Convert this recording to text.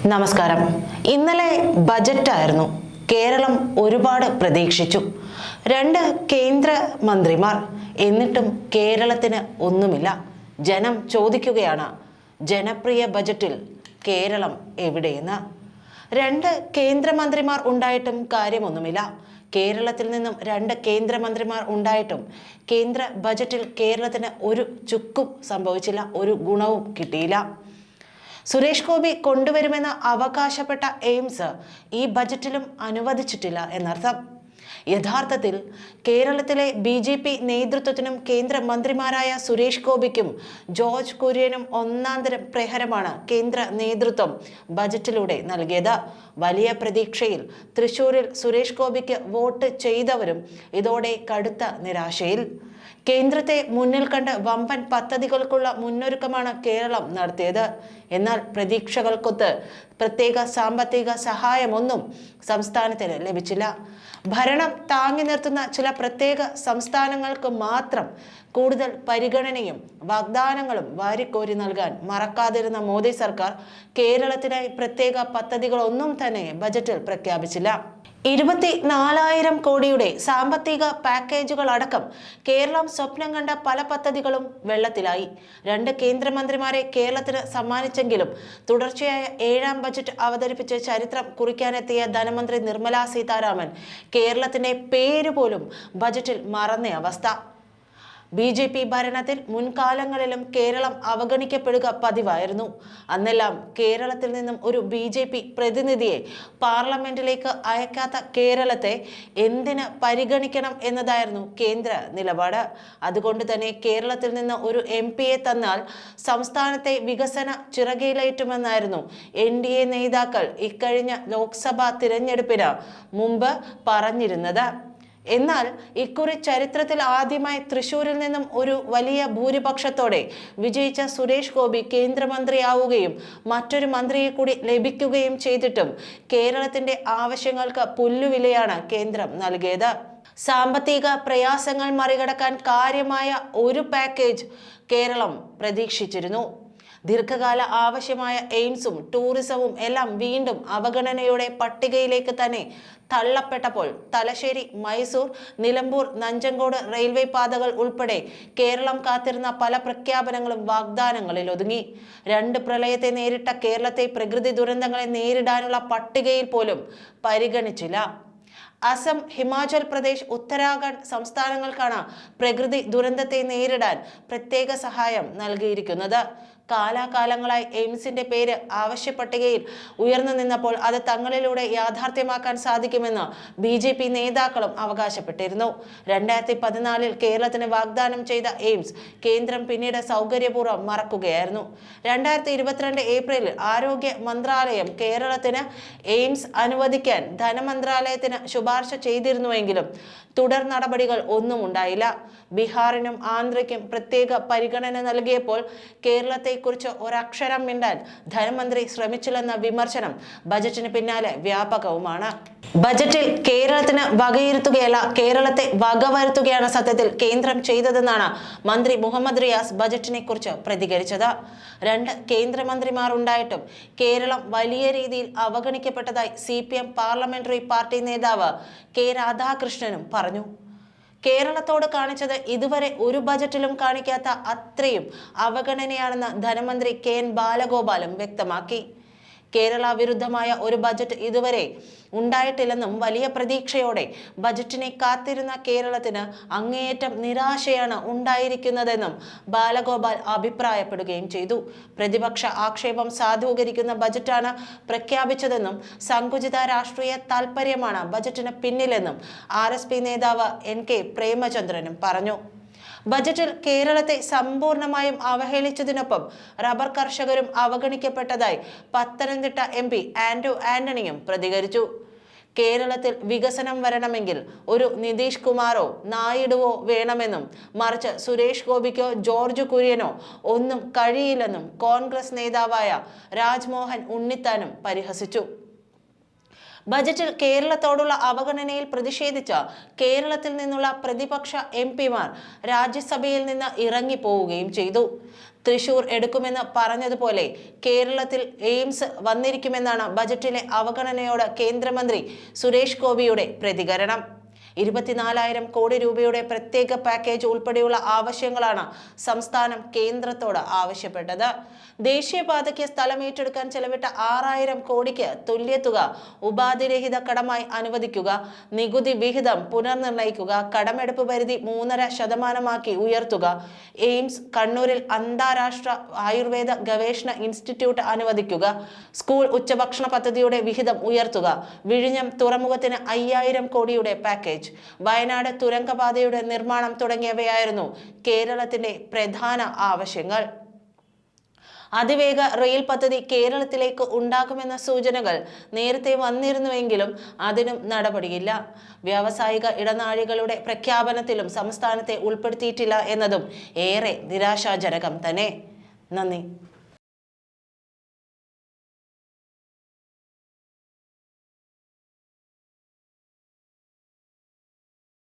നമസ്കാരം. ഇന്നലെ ബജറ്റായിരുന്നു. കേരളം ഒരുപാട് പ്രതീക്ഷിച്ചു. 2 കേന്ദ്ര മന്ത്രിമാർ. എന്നിട്ടും കേരളത്തിന് ഒന്നുമില്ല. ജനം ചോദിക്കുകയാണ്, ജനപ്രിയ ബജറ്റിൽ കേരളം എവിടെയെന്ന്. 2 കേന്ദ്രമന്ത്രിമാർ ഉണ്ടായിട്ടും കാര്യമൊന്നുമില്ല. കേരളത്തിൽ നിന്നും 2 കേന്ദ്രമന്ത്രിമാർ ഉണ്ടായിട്ടും കേന്ദ്ര ബജറ്റിൽ കേരളത്തിന് ഒരു ചുക്കും സംഭവിച്ചില്ല, ഒരു ഗുണവും കിട്ടിയില്ല. സുരേഷ് ഗോപി കൊണ്ടുവരുമെന്ന് അവകാശപ്പെട്ട എയിംസ് ഈ ബജറ്റിലും അനുവദിച്ചിട്ടില്ല എന്നർത്ഥം. യഥാർത്ഥത്തിൽ കേരളത്തിലെ BJP നേതൃത്വത്തിനും കേന്ദ്രമന്ത്രിമാരായ സുരേഷ് ഗോപിക്കും ജോർജ് കുര്യനും ഒന്നാന്തരം പ്രഹരമാണ് കേന്ദ്ര നേതൃത്വം ബജറ്റിലൂടെ നൽകിയത്. വലിയ പ്രതീക്ഷയിൽ തൃശൂരിൽ സുരേഷ് ഗോപിക്ക് വോട്ട് ചെയ്തവരും ഇതോടെ കടുത്ത നിരാശയിൽ. കേന്ദ്രത്തെ മുന്നിൽ കണ്ട് വമ്പൻ പദ്ധതികൾക്കുള്ള മുന്നൊരുക്കമാണ് കേരളം നടത്തിയത്. എന്നാൽ പ്രതീക്ഷകൾക്കൊത്ത് പ്രത്യേക സാമ്പത്തിക സഹായമൊന്നും സംസ്ഥാനത്തിന് ലഭിച്ചില്ല. ഭരണം താങ്ങി നിർത്തുന്ന ചില പ്രത്യേക സംസ്ഥാനങ്ങൾക്ക് മാത്രം കൂടുതൽ പരിഗണനയും വാഗ്ദാനങ്ങളും വാരിക്കോരി നൽകാൻ മറക്കാതിരുന്ന മോദി സർക്കാർ കേരളത്തിനായി പ്രത്യേക പദ്ധതികളൊന്നും തന്നെ ബജറ്റിൽ പ്രഖ്യാപിച്ചില്ല. 24,000 കോടിയുടെ സാമ്പത്തിക പാക്കേജുകൾ അടക്കം കേരളം സ്വപ്നം കണ്ട പല പദ്ധതികളും വെള്ളത്തിലായി. 2 കേന്ദ്രമന്ത്രിമാരെ കേരളത്തിന് സമ്മാനിച്ചെങ്കിലും തുടർച്ചയായ 7ാം ബജറ്റ് അവതരിപ്പിച്ച് ചരിത്രം കുറിക്കാനെത്തിയ ധനമന്ത്രി നിർമ്മല സീതാരാമൻ കേരളത്തിന്റെ പേര് പോലും ബജറ്റിൽ മറന്ന അവസ്ഥ. BJP ഭരണത്തിൽ മുൻകാലങ്ങളിലും കേരളം അവഗണിക്കപ്പെടുക പതിവായിരുന്നു. അന്നെല്ലാം കേരളത്തിൽ നിന്നും ഒരു BJP പ്രതിനിധിയെ പാർലമെന്റിലേക്ക് അയക്കാത്ത കേരളത്തെ എന്തിന് പരിഗണിക്കണം എന്നതായിരുന്നു കേന്ദ്ര നിലപാട്. അതുകൊണ്ട് തന്നെ കേരളത്തിൽ നിന്ന് ഒരു MP തന്നാൽ സംസ്ഥാനത്തെ വികസന ചിറകിലേറ്റുമെന്നായിരുന്നു NDA നേതാക്കൾ ഇക്കഴിഞ്ഞ ലോക്സഭാ തിരഞ്ഞെടുപ്പിന് മുമ്പ് പറഞ്ഞിരുന്നത്. എന്നാൽ ഇക്കുറി ചരിത്രത്തിൽ ആദ്യമായി തൃശൂരിൽ നിന്നും ഒരു വലിയ ഭൂരിപക്ഷത്തോടെ വിജയിച്ച സുരേഷ് ഗോപി കേന്ദ്രമന്ത്രിയാവുകയും മറ്റൊരു മന്ത്രിയെ കൂടി ലഭിക്കുകയും ചെയ്തിട്ടും കേരളത്തിന്റെ ആവശ്യങ്ങൾക്ക് പുല്ലുവിലയാണ് കേന്ദ്രം നൽകിയത്. സാമ്പത്തിക പ്രയാസങ്ങൾ മറികടക്കാൻ കാര്യമായ ഒരു പാക്കേജ് കേരളം പ്രതീക്ഷിച്ചിരുന്നു. ദീർഘകാല ആവശ്യമായ എയിംസും ടൂറിസവും എല്ലാം വീണ്ടും അവഗണനയുടെ പട്ടികയിലേക്ക് തന്നെ തള്ളപ്പെട്ടപ്പോൾ തലശ്ശേരി, മൈസൂർ, നിലമ്പൂർ, നഞ്ചങ്കോട് റെയിൽവേ പാതകൾ ഉൾപ്പെടെ കേരളം കാത്തിരുന്ന പല പ്രഖ്യാപനങ്ങളും വാഗ്ദാനങ്ങളിൽ ഒതുങ്ങി. 2 പ്രളയത്തെ നേരിട്ട കേരളത്തെ പ്രകൃതി ദുരന്തങ്ങളെ നേരിടാനുള്ള പട്ടികയിൽ പോലും പരിഗണിച്ചില്ല. അസം, ഹിമാചൽ പ്രദേശ്, ഉത്തരാഖണ്ഡ് സംസ്ഥാനങ്ങൾക്കാണ് പ്രകൃതി ദുരന്തത്തെ നേരിടാൻ പ്രത്യേക സഹായം നൽകിയിരിക്കുന്നത്. കാലാകാലങ്ങളായി എയിംസിന്റെ പേര് ആവശ്യപട്ടികയിൽ ഉയർന്നു നിന്നപ്പോൾ അത് തങ്ങളിലൂടെ യാഥാർത്ഥ്യമാക്കാൻ സാധിക്കുമെന്ന് BJP നേതാക്കളും അവകാശപ്പെട്ടിരുന്നു. 2014 കേരളത്തിന് വാഗ്ദാനം ചെയ്ത എയിംസ് കേന്ദ്രം പിന്നീട് സൗകര്യപൂർവ്വം മറക്കുകയായിരുന്നു. 2022 ഏപ്രിലിൽ ആരോഗ്യ മന്ത്രാലയം കേരളത്തിന് എയിംസ് അനുവദിക്കാൻ ധനമന്ത്രാലയത്തിന് ശുപാർശ ചെയ്തിരുന്നുവെങ്കിലും തുടർ നടപടികൾ ഒന്നും ഉണ്ടായില്ല. ബീഹാറിനും ആന്ധ്രയ്ക്കും പ്രത്യേക പരിഗണന നൽകിയപ്പോൾ കേരളത്തെക്കുറിച്ച് ഒരക്ഷരം മിണ്ടാൻ ധനമന്ത്രി ശ്രമിച്ചില്ലെന്ന വിമർശനം ബജറ്റിന് പിന്നാലെ വ്യാപകവുമാണ്. ബജറ്റിൽ കേരളത്തിന് വകയിരുത്തുകയല്ല, കേരളത്തെ വകവരുത്തുകയാണ് സത്യത്തിൽ കേന്ദ്രം ചെയ്തതെന്നാണ് മന്ത്രി മുഹമ്മദ് റിയാസ് ബജറ്റിനെ കുറിച്ച് പ്രതികരിച്ചത്. 2 കേന്ദ്രമന്ത്രിമാർ ഉണ്ടായിട്ടും കേരളം വലിയ രീതിയിൽ അവഗണിക്കപ്പെട്ടതായി CPM പാർലമെന്ററി പാർട്ടി നേതാവ് K രാധാകൃഷ്ണനും പറഞ്ഞു. കേരളത്തോട് കാണിച്ചത് ഇതുവരെ ഒരു ബജറ്റിലും കാണിക്കാത്ത അത്രയും അവഗണനയാണെന്ന് ധനമന്ത്രി KN ബാലഗോപാലും വ്യക്തമാക്കി. കേരള വിരുദ്ധമായ ഒരു ബജറ്റ് ഇതുവരെ ഉണ്ടായിട്ടില്ലെന്നും വലിയ പ്രതീക്ഷയോടെ ബജറ്റിനെ കാത്തിരുന്ന കേരളത്തിന് അങ്ങേയറ്റം നിരാശയാണ് ഉണ്ടായിരിക്കുന്നതെന്നും ബാലഗോപാൽ അഭിപ്രായപ്പെടുകയും ചെയ്തു. പ്രതിപക്ഷ ആക്ഷേപം സാധൂകരിക്കുന്ന ബജറ്റാണ് പ്രഖ്യാപിച്ചതെന്നും സങ്കുചിത രാഷ്ട്രീയ താൽപര്യമാണ് ബജറ്റിന് പിന്നിലെന്നും RSP നേതാവ് NK പ്രേമചന്ദ്രനും പറഞ്ഞു. ബജറ്റിൽ കേരളത്തെ സമ്പൂർണമായും അവഹേളിച്ചതിനൊപ്പം റബ്ബർ കർഷകരും അവഗണിക്കപ്പെട്ടതായി പത്തനംതിട്ട MP ആന്റോ ആന്റണിയും പ്രതികരിച്ചു. കേരളത്തിൽ വികസനം വരണമെങ്കിൽ ഒരു നിതീഷ് കുമാറോ നായിഡുവോ വേണമെന്നും മറിച്ച് സുരേഷ് ഗോപിക്കോ ജോർജ് കുര്യനോ ഒന്നും കഴിയില്ലെന്നും കോൺഗ്രസ് നേതാവായ രാജ്മോഹൻ ഉണ്ണിത്താനും പരിഹസിച്ചു. ബജറ്റിൽ കേരളത്തോടുള്ള അവഗണനയിൽ പ്രതിഷേധിച്ച് കേരളത്തിൽ നിന്നുള്ള പ്രതിപക്ഷ എംപിമാർ രാജ്യസഭയിൽ നിന്ന് ഇറങ്ങിപ്പോവുകയും ചെയ്തു. തൃശൂർ എടുക്കുമെന്ന് പറഞ്ഞതുപോലെ കേരളത്തിൽ എയിംസ് വന്നിരിക്കുമെന്നാണ് ബജറ്റിലെ അവഗണനയോട് കേന്ദ്രമന്ത്രി സുരേഷ് ഗോപിയുടെ പ്രതികരണം. 24,000 കോടി രൂപയുടെ പ്രത്യേക പാക്കേജ് ഉൾപ്പെടെയുള്ള ആവശ്യങ്ങളാണ് സംസ്ഥാനം കേന്ദ്രത്തോട് ആവശ്യപ്പെട്ടത്. ദേശീയപാതയ്ക്ക് സ്ഥലം ഏറ്റെടുക്കാൻ ചെലവിട്ട 6,000 കോടിക്ക് തുല്യതുക ഉപാധിരഹിത കടമായി അനുവദിക്കുക, നികുതി വിഹിതം പുനർനിർണയിക്കുക, കടമെടുപ്പ് പരിധി 3.5% ഉയർത്തുക, എയിംസ് കണ്ണൂരിൽ അന്താരാഷ്ട്ര ആയുർവേദ ഗവേഷണ ഇൻസ്റ്റിറ്റ്യൂട്ട് അനുവദിക്കുക, സ്കൂൾ ഉച്ചഭക്ഷണ പദ്ധതിയുടെ വിഹിതം ഉയർത്തുക, വിഴിഞ്ഞം തുറമുഖത്തിന് 5,000 കോടിയുടെ പാക്കേജ്, വയനാട് തുരങ്കപാതയുടെ നിർമ്മാണം തുടങ്ങിയവയായിരുന്നു കേരളത്തിന്റെ പ്രധാന ആവശ്യങ്ങൾ. അതിവേഗ റെയിൽ പദ്ധതി കേരളത്തിലേക്ക് ഉണ്ടാകുമെന്ന സൂചനകൾ നേരത്തെ വന്നിരുന്നുവെങ്കിലും അതിനും നടപടിയില്ല. വ്യാവസായിക ഇടനാഴികളുടെ പ്രഖ്യാപനത്തിലും സംസ്ഥാനത്തെ ഉൾപ്പെടുത്തിയിട്ടില്ല എന്നതും ഏറെ നിരാശാജനകം തന്നെ. നന്ദി.